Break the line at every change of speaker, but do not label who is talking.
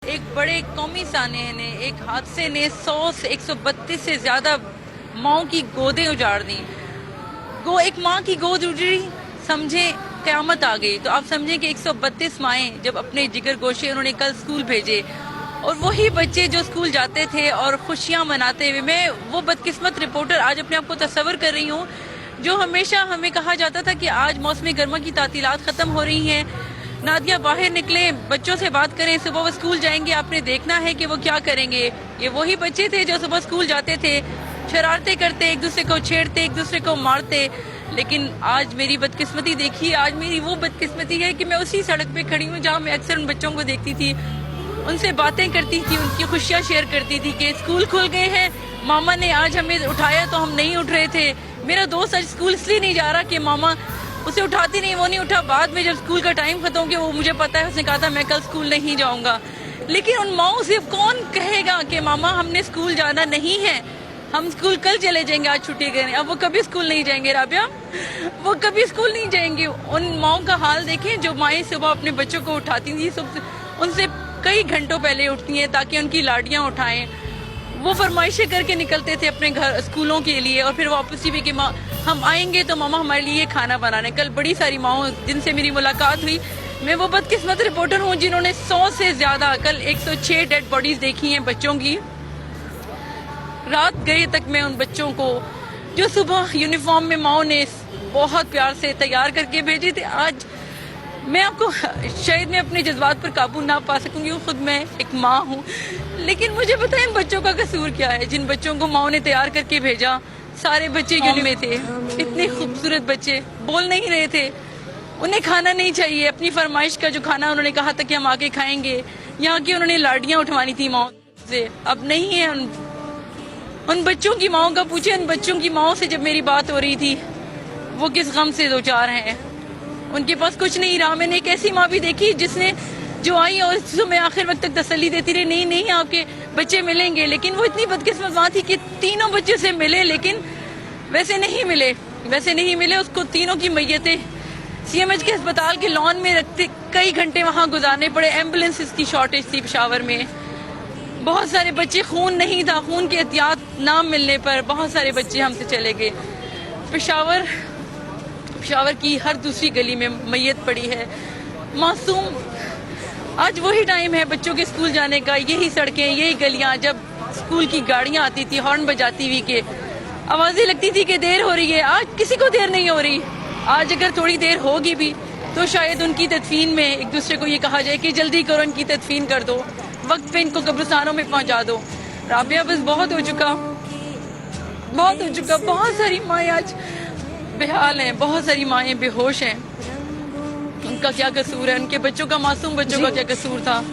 एक बड़े कौमी साने ने, एक हादसे ने 100 से 132 से ज्यादा माओं की गोदें उजाड़ दी। एक माँ की गोद उजड़ी, समझे कयामत आ गई। तो आप समझे कि 132 माएं जब अपने जिगर गोशे उन्होंने कल स्कूल भेजे, और वही बच्चे जो स्कूल जाते थे और खुशियां मनाते हुए, मैं वो बदकिस्मत रिपोर्टर आज अपने आप को तस्वर कर रही हूँ जो हमेशा हमें कहा जाता था कि आज मौसमी गर्मा की तातीलात खत्म हो रही हैं, नादिया बाहर निकले, बच्चों से बात करें, सुबह वो स्कूल जाएंगे, आपने देखना है कि वो क्या करेंगे। ये वही बच्चे थे जो सुबह स्कूल जाते थे, शरारतें करते, एक दूसरे को छेड़ते, एक दूसरे को मारते। लेकिन आज मेरी बदकिस्मती देखिए, आज मेरी वो बदकिस्मती है कि मैं उसी सड़क पे खड़ी हूँ जहाँ मैं अक्सर उन बच्चों को देखती थी, उनसे बातें करती थी, उनकी खुशियाँ शेयर करती थी कि स्कूल खुल गए हैं, मामा ने आज हमें उठाया तो हम नहीं उठ रहे थे। मेरा दोस्त आज स्कूल इसलिए नहीं जा रहा कि मामा उसे उठाती नहीं, वो नहीं उठा। बाद में जब स्कूल का टाइम खत्म हो गया, वो मुझे पता है, उसने कहा था मैं कल स्कूल नहीं जाऊंगा। लेकिन उन माओं से कौन कहेगा कि मामा हमने स्कूल जाना नहीं है, हम स्कूल कल चले जाएंगे, आज छुट्टी करें। अब वो कभी स्कूल नहीं जाएंगे राबिया, वो कभी स्कूल नहीं जाएंगे। उन माओं का हाल देखें जो माएँ सुबह अपने बच्चों को उठाती थी, उनसे कई घंटों पहले उठती हैं ताकि उनकी लाडियां उठाएं। वो फरमाइशें करके निकलते थे अपने घर स्कूलों के लिए, और फिर वापस भी कि माँ हम आएंगे तो मामा हमारे लिए खाना बनाने। कल बड़ी सारी माओं जिनसे मेरी मुलाकात हुई, मैं वो बदकिस्मत रिपोर्टर हूँ जिन्होंने 100 से ज्यादा, कल 106 डेड बॉडीज देखी हैं बच्चों की। रात गए तक मैं उन बच्चों को जो सुबह यूनिफॉर्म में माओ ने बहुत प्यार से तैयार करके भेजे थे, आज मैं आपको शायद मैं अपने जज्बात पर काबू ना पा सकूंगी, खुद मैं एक माँ हूँ, लेकिन मुझे पता है इन बच्चों का कसूर क्या है। जिन बच्चों को माओ ने तैयार करके भेजा, सारे बच्चे यूनिफॉर्म में थे, इतने खूबसूरत बच्चे, बोल नहीं रहे थे, उन्हें खाना नहीं चाहिए। अपनी फरमाइश का जो खाना उन्होंने कहा था कि हम आके खाएंगे, यहाँ की उन्होंने लाडियां उठवानी थी माओ से, अब नहीं है। उन बच्चों की माओ का पूछे, उन बच्चों की माओ से जब मेरी बात हो रही थी, वो किस गम से दो चार हैं, उनके पास कुछ नहीं रहा। मैंने एक ऐसी माँ भी देखी जिसने जो आई और मैं आखिर वक्त तक तसल्ली देती रही, नहीं नहीं आपके बच्चे मिलेंगे, लेकिन वो इतनी बदकिस्मत माँ थी कि तीनों बच्चे से मिले, लेकिन वैसे नहीं मिले। उसको तीनों की मैयतें CMH के अस्पताल के लॉन में रखते कई घंटे वहाँ गुजारने पड़े। एम्बुलेंस की शॉर्टेज थी पेशावर में, बहुत सारे बच्चे, खून नहीं था, खून के एहतियात ना मिलने पर बहुत सारे बच्चे हमसे चले गए। पेशावर की हर दूसरी गली में मैयत पड़ी है, मासूम। आज वही टाइम है बच्चों के स्कूल जाने का, यही सड़कें, यही गलियां, जब स्कूल की गाड़ियां आती थी हॉर्न बजाती हुई के आवाजें लगती थी कि देर हो रही है। आज किसी को देर नहीं हो रही। आज अगर थोड़ी देर होगी भी तो शायद उनकी तदफीन में एक दूसरे को ये कहा जाए कि जल्दी करो, इनकी तदफीन कर दो, वक्त पे इनको कब्रिस्तानों में पहुंचा दो। राबिया बस बहुत हो चुका। बहुत सारी माएँ आज बेहाल हैं, बहुत सारी माएँ बेहोश हैं। उनका क्या कसूर है, उनके बच्चों का, मासूम बच्चों का क्या कसूर था।